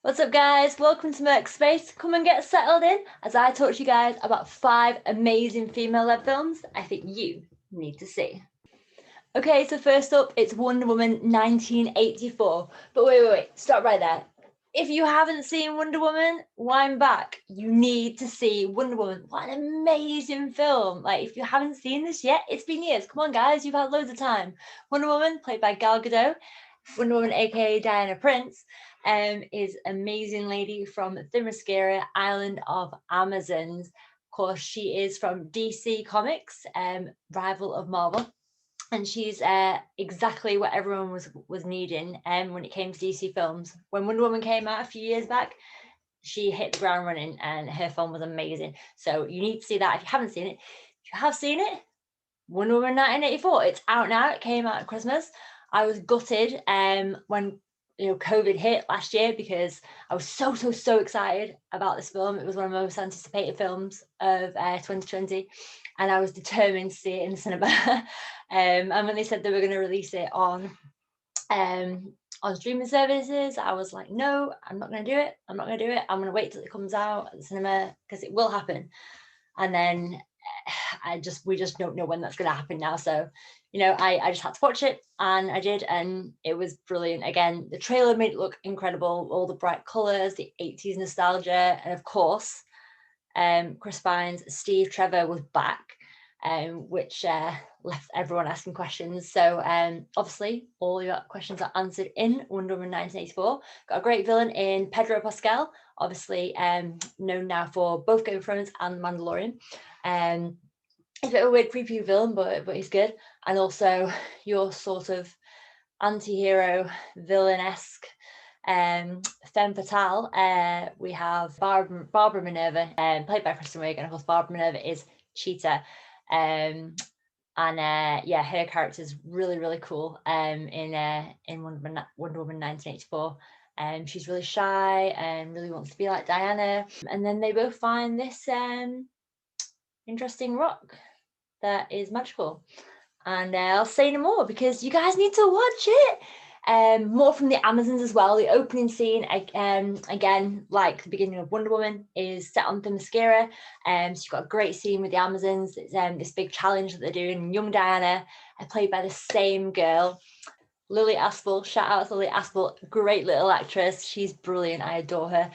What's up, guys? Welcome to Merc Space. Come and get settled in as I talk to you guys about 5 amazing female-led films I think you need to see. Okay, so first up, it's Wonder Woman 1984. But wait, stop right there. If you haven't seen Wonder Woman, wind back. You need to see Wonder Woman. What an amazing film. Like, if you haven't seen this yet, it's been years. Come on, guys, you've had loads of time. Wonder Woman, played by Gal Gadot. Wonder Woman, aka Diana Prince, is an amazing lady from Themyscira, Island of Amazons. Of course, she is from DC Comics, rival of Marvel, and she's exactly what everyone was needing when it came to DC films. When Wonder Woman came out a few years back, she hit the ground running, and her film was amazing. So you need to see that if you haven't seen it. If you have seen it, Wonder Woman 1984, it's out now. It came out at Christmas. I was gutted when COVID hit last year because I was so excited about this film. It was one of the most anticipated films of 2020, and I was determined to see it in the cinema. And when they said they were going to release it on streaming services, I was like, no, I'm not going to do it. I'm not going to do it. I'm going to wait till it comes out at the cinema because it will happen. And then we just don't know when that's going to happen now. So, I just had to watch it, and I did, and it was brilliant. Again, the trailer made it look incredible, all the bright colors, the 80s nostalgia, and of course, Chris Pine's Steve Trevor was back, which left everyone asking questions. So obviously, all your questions are answered in Wonder Woman 1984. Got a great villain in Pedro Pascal, obviously known now for both Game of Thrones and The Mandalorian. He's a bit of a weird, creepy villain, but he's good. And also your sort of anti-hero, villain-esque femme fatale. We have Barbara Minerva, played by Kristen Wiig, and of course Barbara Minerva is Cheetah. And her character is really cool in Wonder Woman 1984. She's really shy and really wants to be like Diana. And then they both find this interesting rock that is magical. And I'll say no more because you guys need to watch it. More from the Amazons as well. The opening scene, again, like the beginning of Wonder Woman, is set on Themyscira. So you've got a great scene with the Amazons. It's this big challenge that they're doing. Young Diana, played by the same girl, Lily Aspel. Shout out to Lily Aspel, great little actress. She's brilliant. I adore her.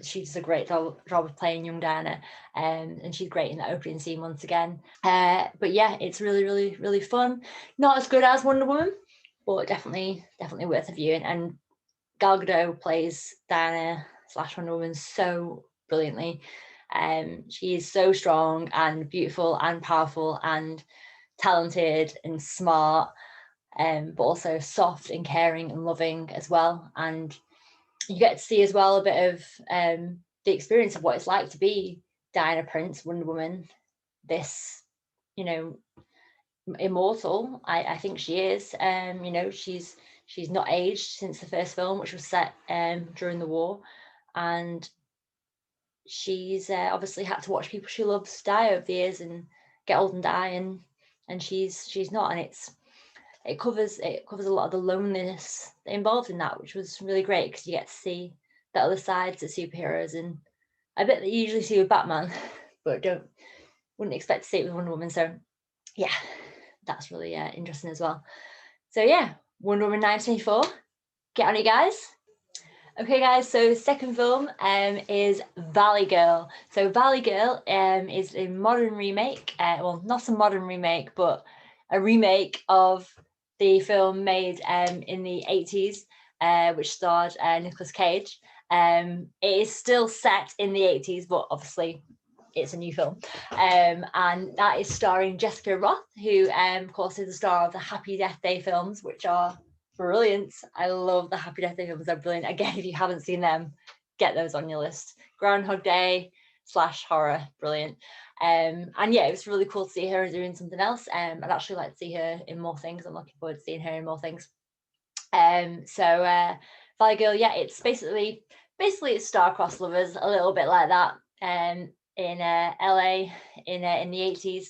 She does a great job of playing young Diana, and she's great in the opening scene once again. But yeah, it's really fun. Not as good as Wonder Woman, but definitely worth a view. And Gal Gadot plays Diana / Wonder Woman so brilliantly. She is so strong and beautiful and powerful and talented and smart, but also soft and caring and loving as well. And you get to see as well a bit of the experience of what it's like to be Diana Prince, Wonder Woman, this, immortal. I think she is. She's not aged since the first film, which was set during the war, and she's obviously had to watch people she loves die over the years and get old and die, and she's not, and it covers a lot of the loneliness involved in that, which was really great because you get to see the other sides of superheroes, and I bet that you usually see with Batman, but wouldn't expect to see it with Wonder Woman. So yeah, that's really interesting as well. So yeah, Wonder Woman 1984. Get on it, guys. Okay, guys, so second film is Valley Girl. So Valley Girl is a modern remake, well, not a modern remake, but a remake of the film made in the 80s, which starred Nicolas Cage. It is still set in the 80s, but obviously it's a new film. And that is starring Jessica Roth, who, of course, is the star of the Happy Death Day films, which are brilliant. I love the Happy Death Day films. They're brilliant. Again, if you haven't seen them, get those on your list. Groundhog Day / horror, brilliant. And yeah, it was really cool to see her doing something else. I'd actually like to see her in more things. I'm looking forward to seeing her in more things. So Valley Girl, yeah, it's basically it's star-crossed lovers, a little bit like that. In LA in the 80s,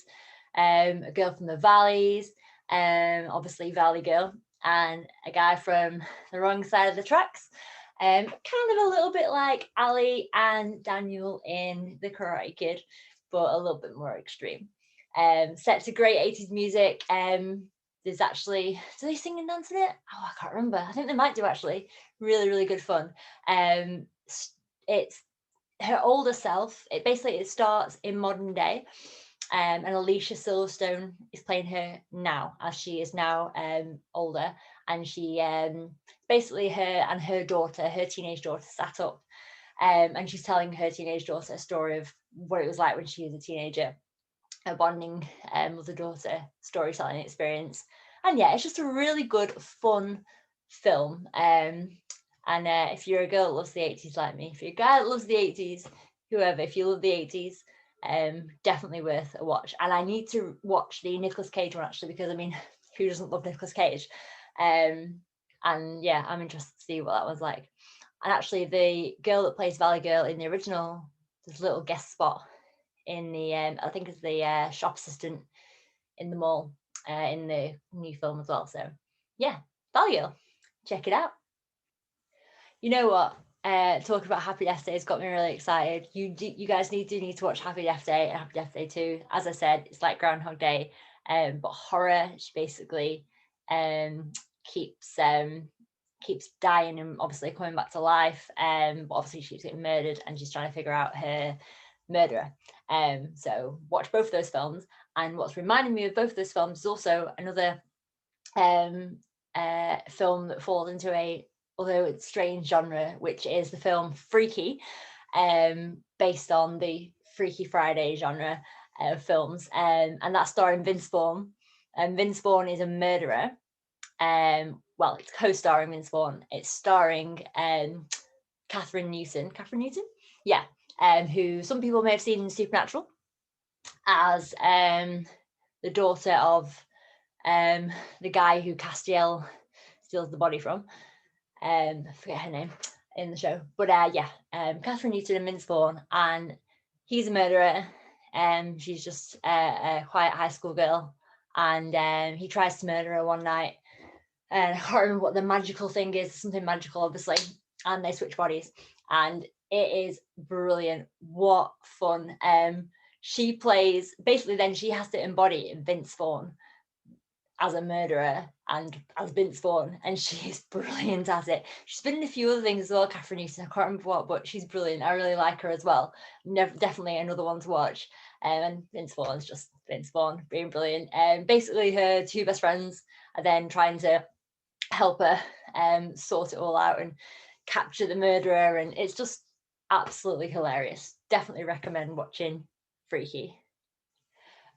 a girl from the valleys, obviously Valley Girl, and a guy from the wrong side of the tracks, Kind of a little bit like Ali and Daniel in The Karate Kid, but a little bit more extreme. Set to great 80s music. There's actually, do they sing and dance in it? Oh, I can't remember. I think they might do actually. Really, really good fun. It's her older self. It starts in modern day. And Alicia Silverstone is playing her now, as she is now older, and she basically her and her daughter, her teenage daughter, sat up, and she's telling her teenage daughter a story of what it was like when she was a teenager, a bonding mother-daughter storytelling experience. And yeah, it's just a really good, fun film. And if you're a girl that loves the 80s like me, if you're a guy that loves the 80s, whoever, if you love the 80s, definitely worth a watch. And I need to watch the Nicolas Cage one actually, because I mean, who doesn't love Nicolas Cage? And yeah, I'm interested to see what that was like. And actually, the girl that plays Valley Girl in the original, there's a little guest spot in the I think it's the shop assistant in the mall in the new film as well. So yeah, Valley Girl, check it out. You know what? Talking about Happy Death Day has got me really excited. You guys need to watch Happy Death Day and Happy Death Day 2. As I said, it's like Groundhog Day, but horror. She basically keeps keeps dying and obviously coming back to life. But obviously she's getting murdered and she's trying to figure out her murderer. So watch both of those films. And what's reminding me of both of those films is also another film that falls into a, although it's strange genre, which is the film Freaky, based on the Freaky Friday genre of films, and that's starring Vince Vaughn. And Vince Vaughn is a murderer. Well, it's co-starring Vince Vaughn. It's starring Catherine Newton. Catherine Newton, yeah, who some people may have seen in Supernatural as the daughter of the guy who Castiel steals the body from. I forget her name in the show, but yeah, Catherine Newton and Vince Vaughn, and he's a murderer. She's just a quiet high school girl, and he tries to murder her one night. And I can't remember what the magical thing is. Something magical, obviously, and they switch bodies, and it is brilliant. What fun! She plays basically. Then she has to embody Vince Vaughn as a murderer and as Vince Vaughn, and she's brilliant at it. She's been in a few other things as well, Catherine Newton. I can't remember what, but she's brilliant. I really like her as well. Definitely another one to watch. And Vince Vaughn's just Vince Vaughn being brilliant. And basically, her two best friends are then trying to help her sort it all out and capture the murderer, and it's just absolutely hilarious. Definitely recommend watching Freaky.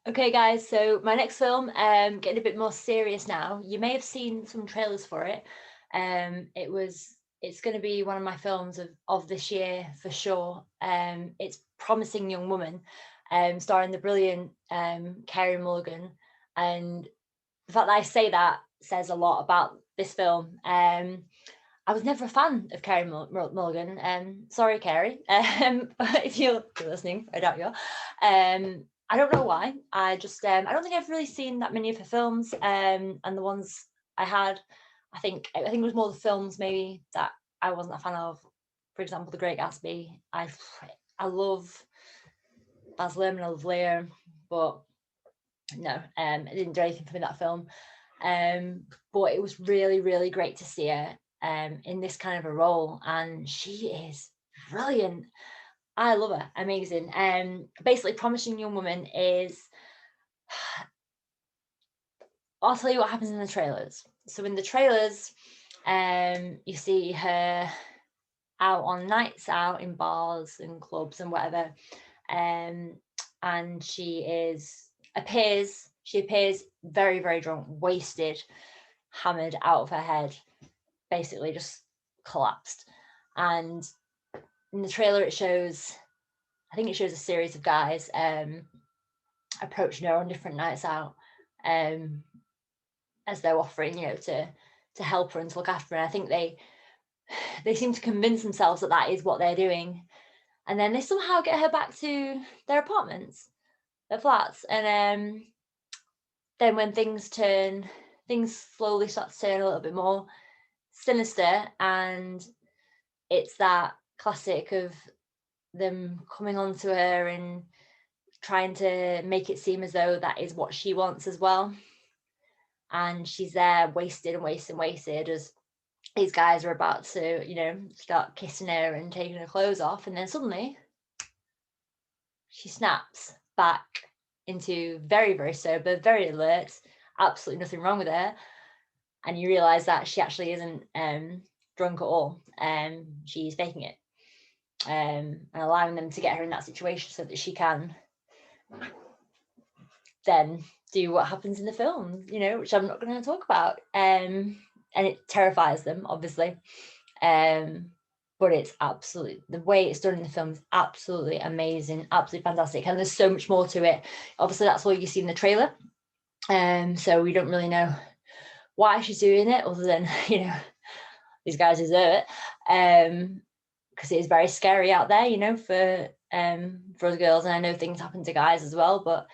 Okay, guys, so my next film, getting a bit more serious now. You may have seen some trailers for it. It's going to be one of my films of this year for sure. It's Promising Young Woman, starring the brilliant Carey Mulligan. And the fact that I say that says a lot about this film. I was never a fan of Carey Mulligan. Sorry, Carey, if you're listening, I doubt you are. I don't know why. I just I don't think I've really seen that many of her films. And the ones I had, I think it was more the films maybe that I wasn't a fan of. For example, The Great Gatsby. I love Baz Luhrmann, I love Leo, but no, it didn't do anything for me, that film. But it was really, really great to see her in this kind of a role, and she is brilliant. I love her, amazing. Basically, Promising Young Woman is, I'll tell you what happens in the trailers. So in the trailers, you see her out on nights out in bars and clubs and whatever, and she appears very, very drunk, wasted, hammered out of her head, basically just collapsed. And in the trailer I think it shows a series of guys approaching her on different nights out, as they're offering, to help her and to look after her. And I think they seem to convince themselves that is what they're doing, and then they somehow get her back to their apartments, their flats, and then when things slowly start to turn a little bit more sinister, and it's that classic of them coming onto her and trying to make it seem as though that is what she wants as well. And she's there wasted and wasted and wasted as these guys are about to, start kissing her and taking her clothes off. And then suddenly she snaps back into very, very sober, very alert, absolutely nothing wrong with her. And you realise that she actually isn't drunk at all. She's faking it. And allowing them to get her in that situation so that she can then do what happens in the film, which I'm not going to talk about. And it terrifies them, obviously. But it's absolutely, the way it's done in the film is absolutely amazing, absolutely fantastic. And there's so much more to it. Obviously, that's all you see in the trailer. So we don't really know why she's doing it, other than, these guys deserve it. Because it is very scary out there, for us girls. And I know things happen to guys as well, but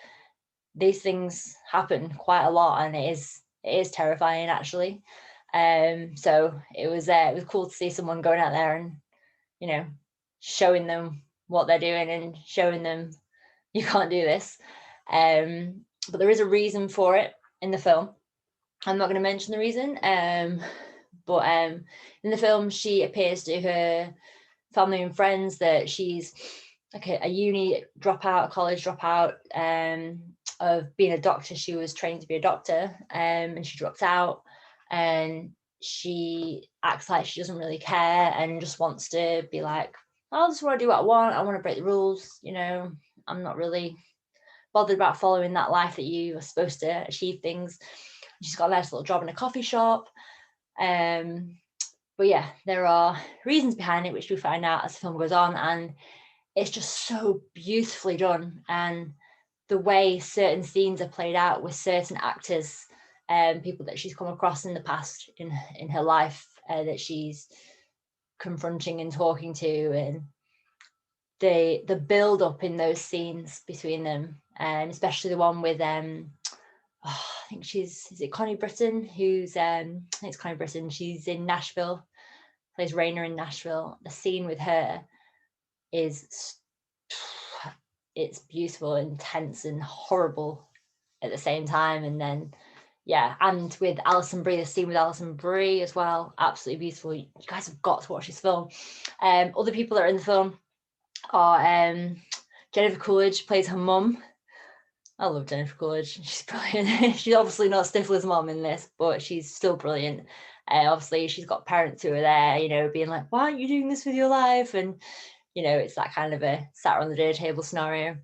these things happen quite a lot, and it is terrifying, actually. So it was cool to see someone going out there and, showing them what they're doing and showing them you can't do this. But there is a reason for it in the film. I'm not going to mention the reason, but in the film, she appears to her family and friends that she's like a uni dropout, a college dropout, of being a doctor. She was trained to be a doctor, and she dropped out, and she acts like she doesn't really care and just wants to be like, I just want to do what I want to break the rules, I'm not really bothered about following that life that you are supposed to achieve things. She's got a nice little job in a coffee shop. But yeah, there are reasons behind it, which we find out as the film goes on, and it's just so beautifully done. And the way certain scenes are played out with certain actors, people that she's come across in the past in her life, that she's confronting and talking to, and the build up in those scenes between them, and especially the one with I think is it Connie Britton, who's I think it's Connie Britton, she's in Nashville, plays Raina in Nashville. The scene with her is, it's beautiful, intense and horrible at the same time. And then and with Alison Brie, the scene with Alison Brie as well, absolutely beautiful. You guys have got to watch this film. Other people that are in the film are Jennifer Coolidge plays her mum. I love Jennifer Coolidge. She's brilliant. She's obviously not Stifler's mom in this, but she's still brilliant. Obviously, she's got parents who are there, being like, why aren't you doing this with your life? And, it's that kind of a sat on the dinner table scenario.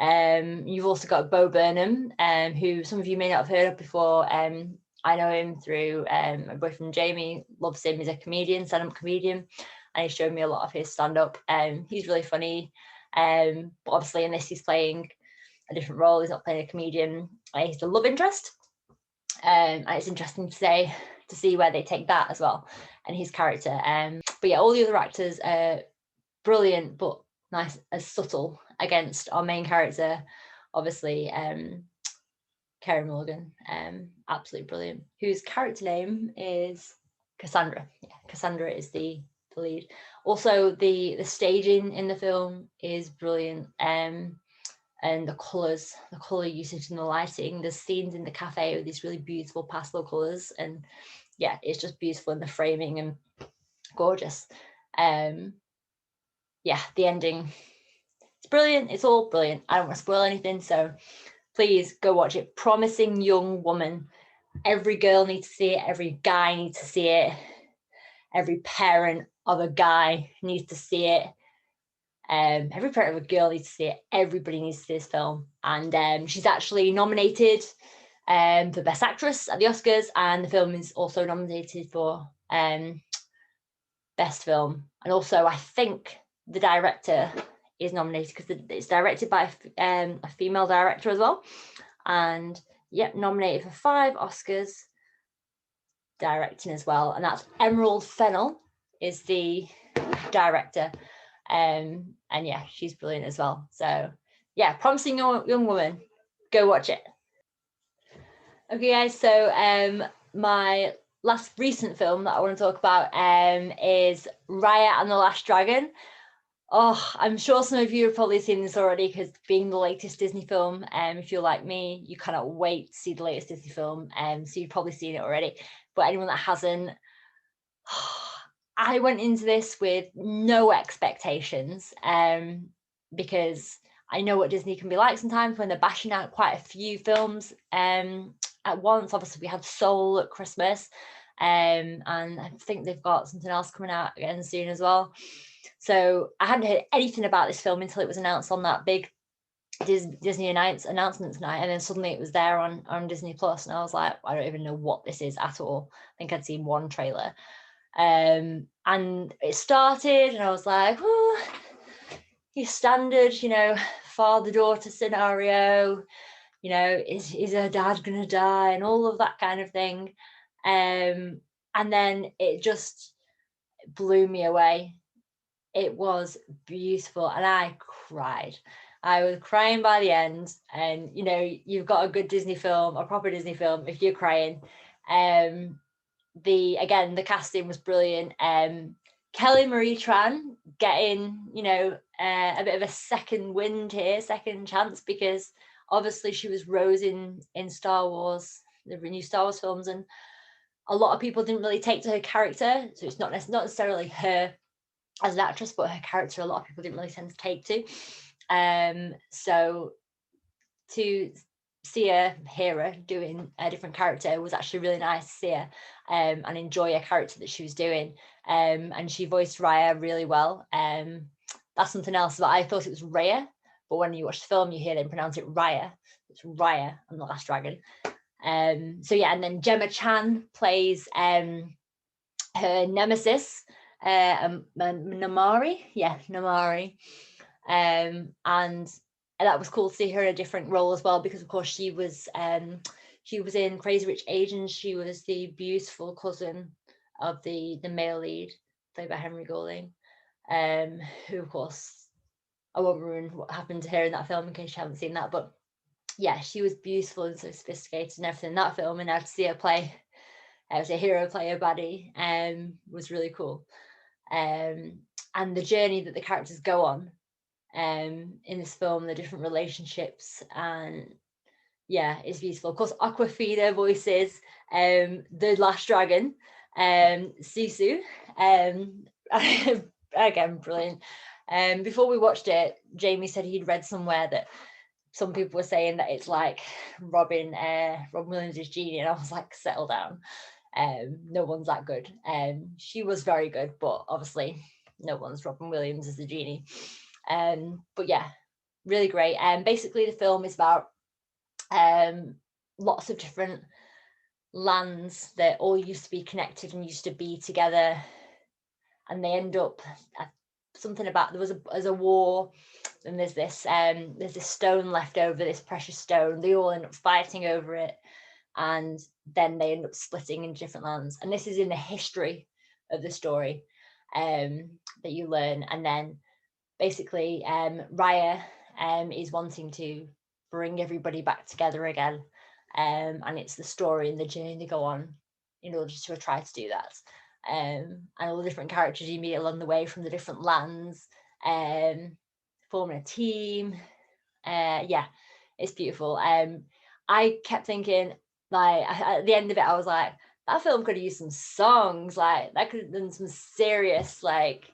You've also got Bo Burnham, who some of you may not have heard of before. I know him through my boyfriend Jamie, loves him. He's a comedian, stand-up comedian, and he showed me a lot of his stand-up. He's really funny. But obviously in this, he's playing a different role. He's not playing a comedian. He's the love interest. And it's interesting to see where they take that as well, and his character. But yeah, all the other actors are brilliant, but nice, as subtle against our main character, obviously, Carey Mulligan, absolutely brilliant, whose character name is Cassandra. Yeah, Cassandra is the lead. Also, the staging in the film is brilliant, and the colour usage and the lighting. There's scenes in the cafe with these really beautiful pastel colours, and yeah, it's just beautiful in the framing and gorgeous. The ending, it's brilliant. It's all brilliant. I don't want to spoil anything, so please go watch it. Promising Young Woman. Every girl needs to see it. Every guy needs to see it. Every parent of a guy needs to see it. Every parent of a girl needs to see it. Everybody needs to see this film. And she's actually nominated for Best Actress at the Oscars, and the film is also nominated for Best Film. And also, I think the director is nominated because it's directed by a female director as well. And nominated for 5 Oscars, directing as well. And that's Emerald Fennell is the director. And she's brilliant as well. So Promising Young Woman, go watch it. Okay guys, so my last recent film that I want to talk about is Raya and the Last Dragon. Oh, I'm sure some of you have probably seen this already, because being the latest Disney film, if you're like me, you cannot wait to see the latest Disney film, so you've probably seen it already. But anyone that hasn't, I went into this with no expectations, because I know what Disney can be like sometimes when they're bashing out quite a few films at once. Obviously, we had Soul at Christmas, and I think they've got something else coming out again soon as well. So I hadn't heard anything about this film until it was announced on that big Disney announcements night, and then suddenly it was there on Disney Plus, and I was like, I don't even know what this is at all. I think I'd seen one trailer, and it started, and I was like, oh, your standard, father-daughter scenario, is her dad gonna die, and all of that kind of thing, and then it just blew me away. It was beautiful, and I cried. I was crying by the end, and you've got a good Disney film, a proper Disney film, if you're crying. The casting was brilliant. Kelly Marie Tran getting a bit of a second wind here, second chance, because obviously she was Rose in Star Wars, the new Star Wars films, and a lot of people didn't really take to her character, so it's not necessarily her as an actress, but her character a lot of people didn't really tend to take to. So to see her Hera doing a different character was actually really nice to see her and enjoy a character that she was doing. And she voiced Raya really well. That's something else that I thought it was Raya, but when you watch the film, you hear them pronounce it Raya. It's Raya and the Last Dragon. So yeah, and then Gemma Chan plays her nemesis, Namaari. Yeah, Namaari. And that was cool to see her in a different role as well, because of course she was in Crazy Rich Asians. She was the beautiful cousin of the male lead, played by Henry Golding, who of course I won't ruin what happened to her in that film in case you haven't seen that, but yeah, she was beautiful and so sophisticated and everything in that film, and now to see her play as a hero, play a baddie, was really cool. And the journey that the characters go on in this film, the different relationships, and yeah, it's beautiful. Of course, Awkwafina voices the Last Dragon, Sisu. Again, brilliant. Before we watched it, Jamie said he'd read somewhere that some people were saying that it's like Robin Williams' Genie, and I was like, settle down. No one's that good. She was very good, but obviously no one's Robin Williams as the Genie. But yeah, really great. Basically the film is about lots of different lands that all used to be connected and used to be together, and they end up something about there's a war, and there's this stone left over, this precious stone. They all end up fighting over it, and then they end up splitting into different lands. And this is in the history of the story that you learn. And then basically Raya is wanting to bring everybody back together again, and it's the story and the journey they go on in order to try to do that, and all the different characters you meet along the way from the different lands, forming a team. Yeah, it's beautiful. I kept thinking, like, at the end of it, I was like, that film could have used some songs. Like, that could have done some serious, like,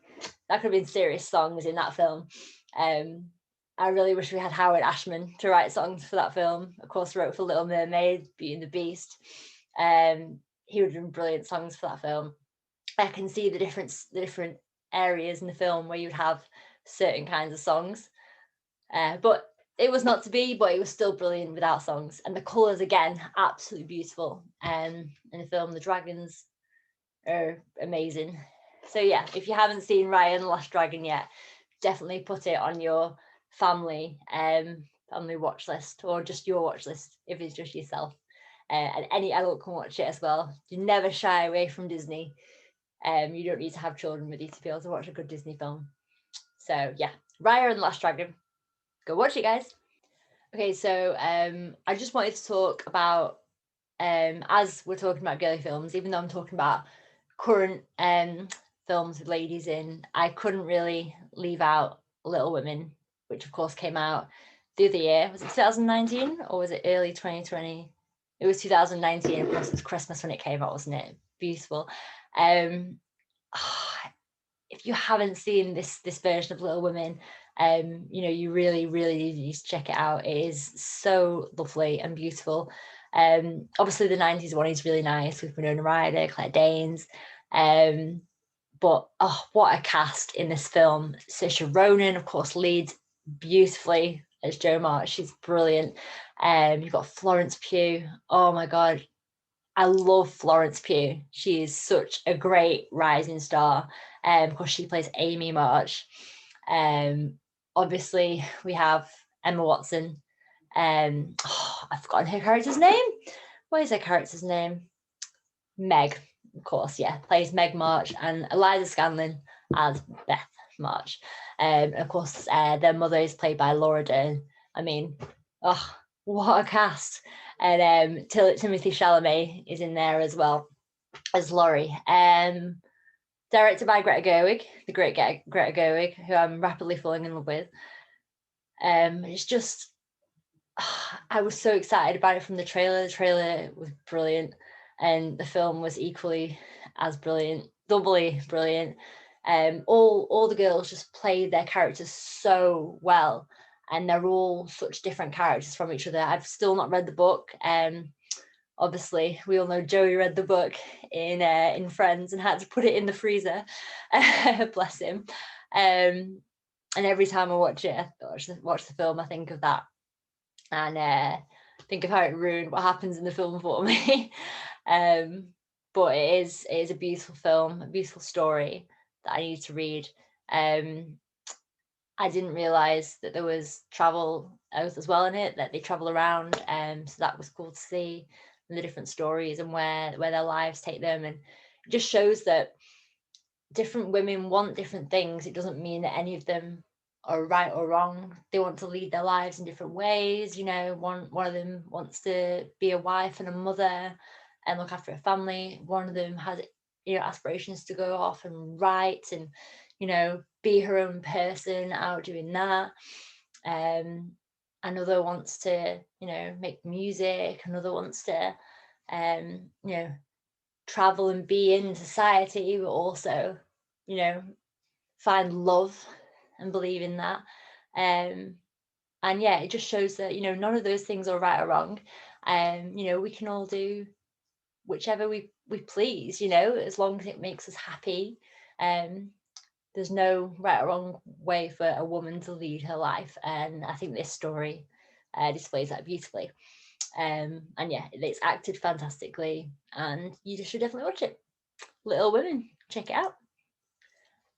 that could have been serious songs in that film. I really wish we had Howard Ashman to write songs for that film. Of course, wrote for Little Mermaid, Beauty and the Beast. He would have done brilliant songs for that film. I can see the different areas in the film where you'd have certain kinds of songs. But it was not to be, but it was still brilliant without songs. And the colours, again, absolutely beautiful. In the film, the dragons are amazing. So yeah, if you haven't seen Raya and the Last Dragon yet, definitely put it on your family watch list, or just your watch list if it's just yourself. And any adult can watch it as well. You never shy away from Disney. You don't need to have children with you to be able to watch a good Disney film. So yeah, Raya and the Last Dragon. Go watch it, guys. Okay, so I just wanted to talk about as we're talking about girly films, even though I'm talking about current films with ladies in, I couldn't really leave out Little Women, which of course came out the other year. Was it 2019 or was it early 2020? It was 2019. Of course, it was Christmas when it came out, wasn't it? Beautiful. If you haven't seen this version of Little Women, you really need to check it out. It is so lovely and beautiful. Obviously the 90s one is really nice with Winona Ryder, Claire Danes, but what a cast in this film. Saoirse Ronan, of course, leads beautifully as Jo March. She's brilliant. You've got Florence Pugh. Oh my god, I love Florence Pugh. She is such a great rising star, because she plays Amy March. Obviously, we have Emma Watson. I've forgotten her character's name. What is her character's name? Meg, of course, yeah, plays Meg March, and Eliza Scanlen as Beth March. Of course, their mother is played by Laura Dern. I mean, what a cast. And Timothy Chalamet is in there as well as Laurie. Directed by Greta Gerwig, the great Greta Gerwig, who I'm rapidly falling in love with. It's just, I was so excited about it from the trailer. The trailer was brilliant, and the film was equally as brilliant, doubly brilliant. All the girls just played their characters so well, and they're all such different characters from each other. I've still not read the book. Obviously, we all know Joey read the book in Friends and had to put it in the freezer. Bless him. And every time I watch the film, I think of that, and think of how it ruined what happens in the film for me. But it is a beautiful film, a beautiful story that I need to read. I didn't realize that there was travel as well in it, that they travel around. So that was cool to see, and the different stories and where their lives take them. And it just shows that different women want different things. It doesn't mean that any of them are right or wrong. They want to lead their lives in different ways. One of them wants to be a wife and a mother and look after a family. One of them has aspirations to go off and write and be her own person out doing that. Another wants to make music. Another wants to travel and be in society, but also find love and believe in that. And yeah, it just shows that none of those things are right or wrong. We can all do whichever we please, as long as it makes us happy. There's no right or wrong way for a woman to lead her life, and I think this story displays that beautifully. And yeah, it's acted fantastically, and you should definitely watch it. Little Women, check it out.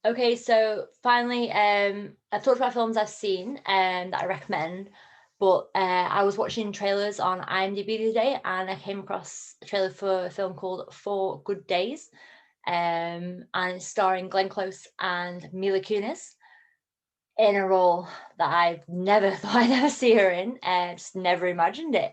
Okay, so finally, I've talked about films I've seen that I recommend, but I was watching trailers on IMDb the other day, and I came across a trailer for a film called 4 Good Days, and it's starring Glenn Close and Mila Kunis in a role that I've never thought I'd ever see her in, and just never imagined it.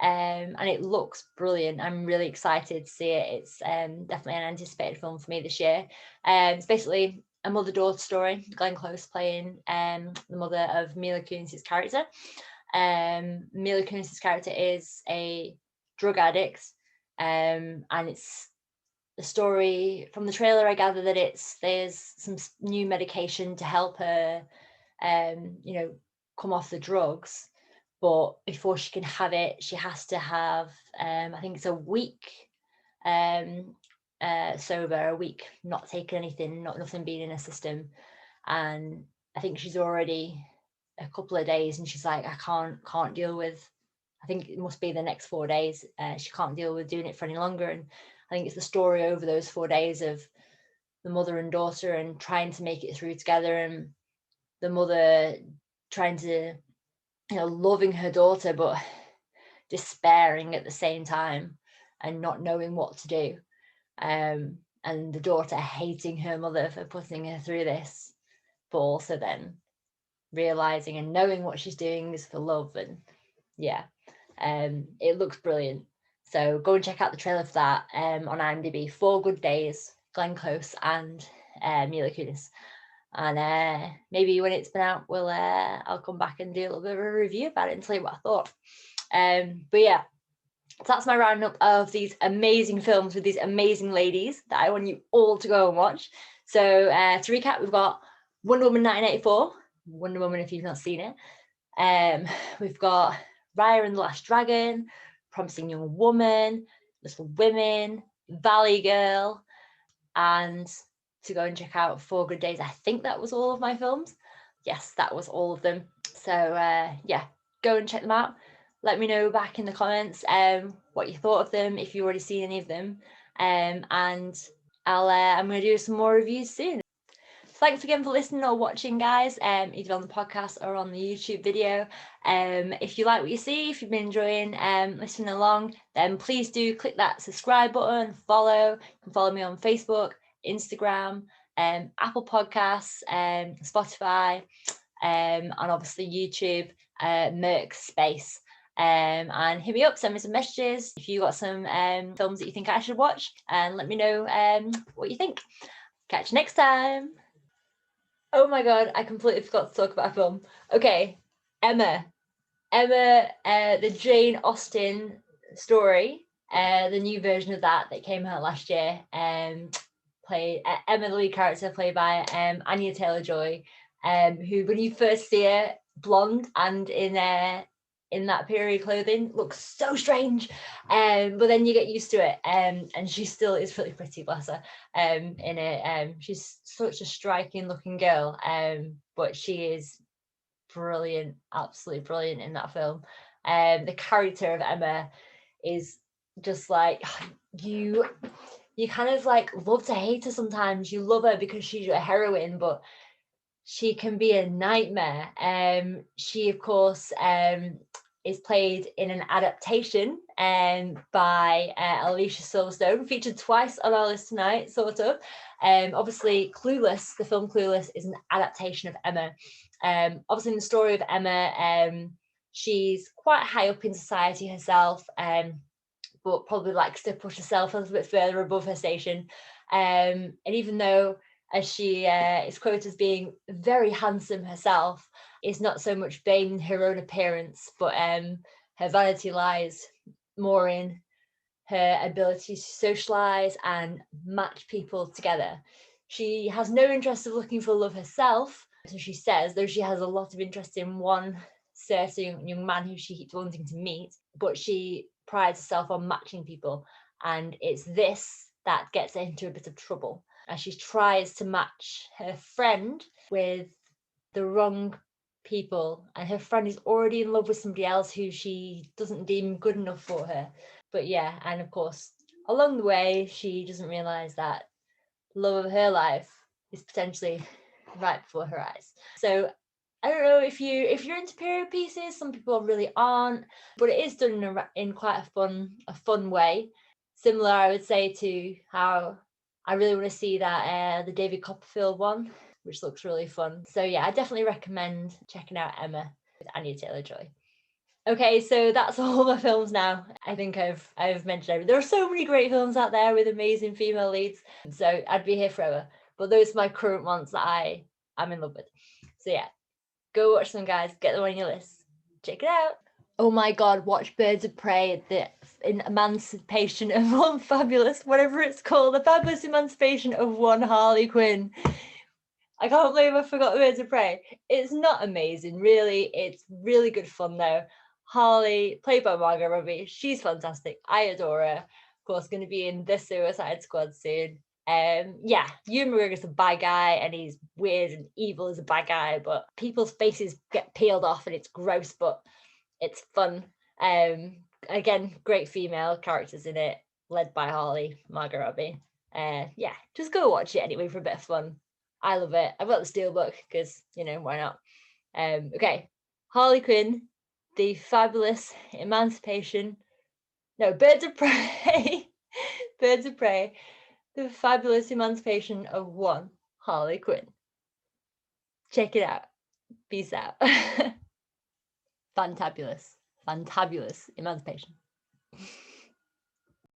And it looks brilliant. I'm really excited to see it. It's definitely an anticipated film for me this year. It's basically a mother-daughter story. Glenn Close playing the mother of Mila Kunis's character. Mila Kunis's character is a drug addict, and it's the story from the trailer. I gather that there's some new medication to help her, come off the drugs. But before she can have it, she has to have, I think it's a week sober, a week not taking anything, nothing being in her system. And I think she's already a couple of days, and she's like, I can't deal with. I think it must be the next 4 days. She can't deal with doing it for any longer. And I think it's the story over those 4 days of the mother and daughter and trying to make it through together, and the mother trying to, loving her daughter, but despairing at the same time and not knowing what to do. And the daughter hating her mother for putting her through this, but also then realizing and knowing what she's doing is for love. And yeah, it looks brilliant. So go and check out the trailer for that on IMDb. 4 Good Days, Glenn Close and Mila Kunis. And maybe when it's been out, I'll come back and do a little bit of a review about it and tell you what I thought. But yeah, so that's my roundup of these amazing films with these amazing ladies that I want you all to go and watch. So to recap, we've got Wonder Woman 1984, Wonder Woman if you've not seen it. We've got Raya and the Last Dragon, Promising Young Woman, Little Women, Valley Girl, and to go and check out 4 Good Days. I think that was all of my films. Yes, that was all of them. So yeah, go and check them out. Let me know back in the comments what you thought of them, if you've already seen any of them. And I'm going to do some more reviews soon. Thanks again for listening or watching, guys, either on the podcast or on the YouTube video. If you like what you see, if you've been enjoying listening along, then please do click that subscribe button, follow. You can follow me on Facebook, Instagram, Apple Podcasts, Spotify, and obviously YouTube, Merc Space. And hit me up, send me some messages if you got some films that you think I should watch, and let me know what you think. Catch you next time. Oh my god, I completely forgot to talk about a film. Okay, Emma, the Jane Austen story, the new version of that came out last year. Played Emma, the lead character, played by Anya Taylor-Joy, who, when you first see her, blonde and in that period clothing, looks so strange, but then you get used to it, and she still is really pretty, bless her, in it. She's such a striking looking girl, but she is brilliant, absolutely brilliant in that film. The character of Emma is just like, you kind of like love to hate her sometimes. You love her because she's a heroine, but she can be a nightmare. She, of course, is played in an adaptation by Alicia Silverstone, featured twice on our list tonight, sort of. Obviously, Clueless, the film Clueless, is an adaptation of Emma. Obviously, in the story of Emma, she's quite high up in society herself, but probably likes to push herself a little bit further above her station. And even though, as she is quoted as being very handsome herself, is not so much vain in her own appearance, but her vanity lies more in her ability to socialize and match people together. She has no interest of looking for love herself, so she says, though she has a lot of interest in one certain young man who she keeps wanting to meet, but she prides herself on matching people, and it's this that gets her into a bit of trouble as she tries to match her friend with the wrong people, and her friend is already in love with somebody else who she doesn't deem good enough for her. But yeah, and of course, along the way, she doesn't realize that the love of her life is potentially right before her eyes. So I don't know if you're into period pieces. Some people really aren't, but it is done in quite a fun way. Similar, I would say, to how I really want to see that the David Copperfield one, which looks really fun. So yeah, I definitely recommend checking out Emma with Anya Taylor-Joy. Okay, so that's all the films now. I think I've mentioned everything. There are so many great films out there with amazing female leads, so I'd be here forever. But those are my current ones that I'm in love with. So yeah, go watch them, guys. Get them on your list. Check it out. Oh my god, watch Birds of Prey, the Emancipation of One Fabulous, whatever it's called, the Fabulous Emancipation of One Harley Quinn. I can't believe I forgot Birds of Prey. It's not amazing, really. It's really good fun, though. Harley, played by Margot Robbie, she's fantastic. I adore her. Of course, going to be in The Suicide Squad soon. Yeah, Ewan McGregor's a bad guy, and he's weird and evil as a bad guy, but people's faces get peeled off, and it's gross, but it's fun. Again, great female characters in it, led by Harley, Margot Robbie. Yeah, just go watch it anyway for a bit of fun. I love it. I've got the steelbook because, why not? Okay, Harley Quinn, the Fabulous Emancipation. No, Birds of Prey. Birds of Prey, the Fabulous Emancipation of One Harley Quinn. Check it out. Peace out. Fantabulous. Fantabulous Emancipation.